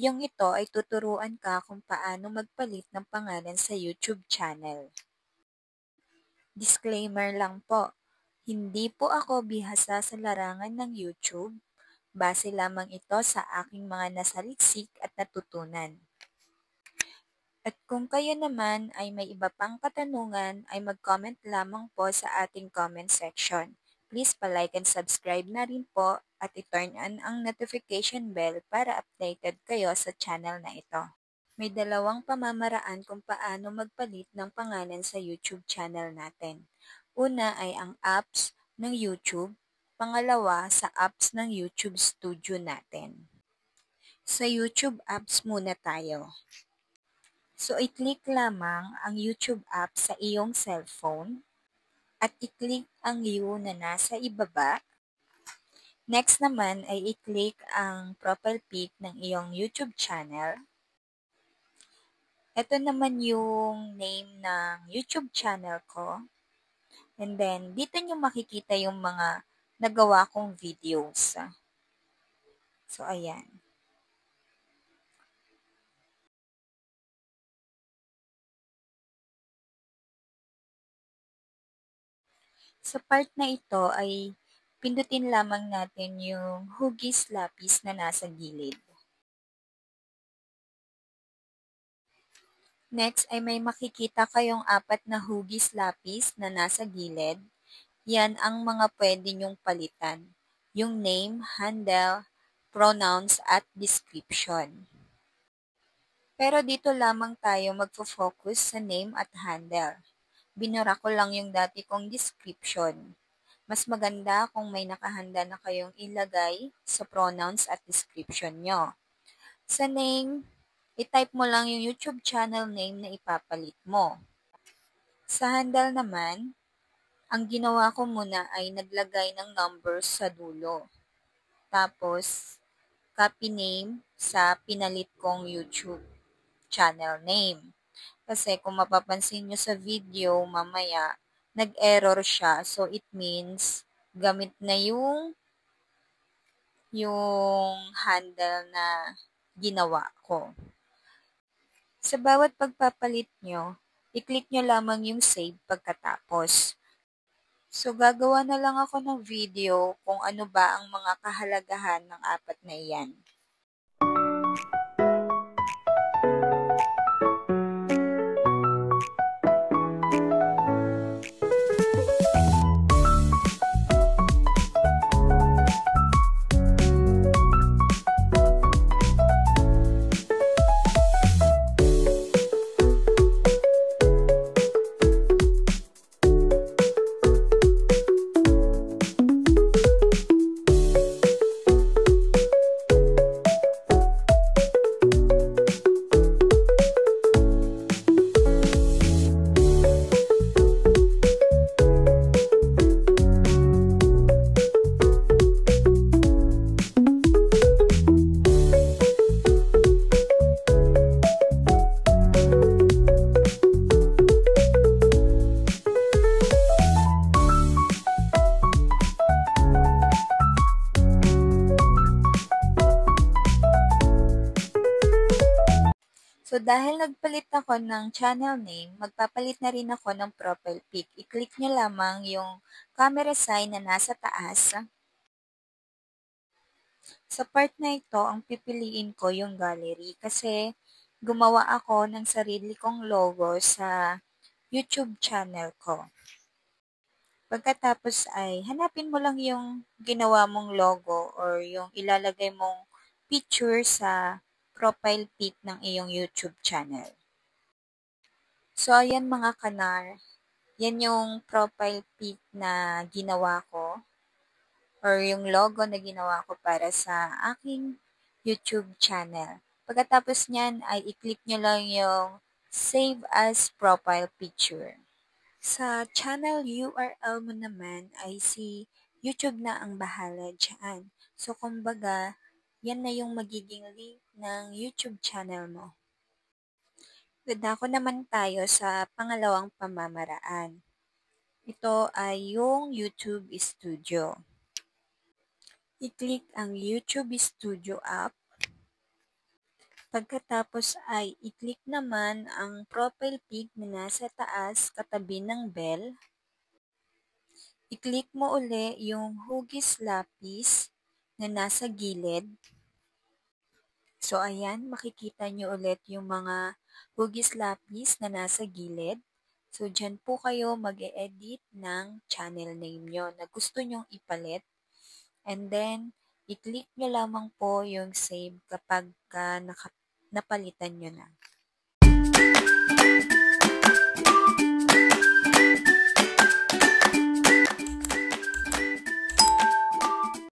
Videong ito ay tuturuan ka kung paano magpalit ng pangalan sa YouTube channel. Disclaimer lang po, hindi po ako bihasa sa larangan ng YouTube. Base lamang ito sa aking mga nasaliksik at natutunan. At kung kayo naman ay may iba pang katanungan, ay mag-comment lamang po sa ating comment section. Please pa-like and subscribe na rin po at i-turn on ang notification bell para updated kayo sa channel na ito. May dalawang pamamaraan kung paano magpalit ng pangalan sa YouTube channel natin. Una ay ang apps ng YouTube, pangalawa sa apps ng YouTube Studio natin. Sa YouTube apps muna tayo. So, i-click lamang ang YouTube app sa iyong cellphone at i-click ang U na nasa ibaba. Next naman ay i-click ang profile pic ng iyong YouTube channel. Ito naman yung name ng YouTube channel ko. And then, dito nyo makikita yung mga nagawa kong videos. So, ayan. Sa part na ito ay pindutin lamang natin yung hugis lapis na nasa gilid. Next ay may makikita kayong 4 na hugis lapis na nasa gilid. Yan ang mga pwede nyong palitan. Yung name, handle, pronouns, at description. Pero dito lamang tayo magfo-focus sa name at handle. Binura ko lang yung dati kong description. Mas maganda kung may nakahanda na kayong ilagay sa pronouns at description nyo. Sa name, i-type mo lang yung YouTube channel name na ipapalit mo. Sa handle naman, ang ginawa ko muna ay naglagay ng numbers sa dulo. Tapos, copy name sa pinalit kong YouTube channel name. Kasi kung mapapansin nyo sa video, mamaya, nag-error siya. So, it means, gamit na yung handle na ginawa ko. Sa bawat pagpapalit nyo, i-click nyo lamang yung save pagkatapos. So, gagawa na lang ako ng video kung ano ba ang mga kahalagahan ng 4 na iyan. So, dahil nagpalit ako ng channel name, magpapalit na rin ako ng profile pic. I-click nyo lamang yung camera sign na nasa taas. Sa part na ito, ang pipiliin ko yung gallery kasi gumawa ako ng sarili kong logo sa YouTube channel ko. Pagkatapos ay hanapin mo lang yung ginawa mong logo or yung ilalagay mong picture sa profile pic ng iyong YouTube channel. So, ayan mga kanar, yan yung profile pic na ginawa ko or yung logo na ginawa ko para sa aking YouTube channel. Pagkatapos nyan ay i-click nyo lang yung Save as Profile Picture. Sa channel URL mo naman ay si YouTube na ang bahala dyan. So, kumbaga, yan na yung magiging link ng YouTube channel mo. Dadako naman tayo sa pangalawang pamamaraan. Ito ay yung YouTube Studio. I-click ang YouTube Studio app. Pagkatapos ay i-click naman ang profile pic na nasa taas katabi ng bell. I-click mo uli yung hugis lapis na nasa gilid. So ayan, makikita nyo ulit yung mga hugis lapis na nasa gilid. So dyan po kayo mag-e-edit ng channel name nyo na gusto nyong ipalit. And then, i-click nyo lamang po yung save kapag napalitan nyo na.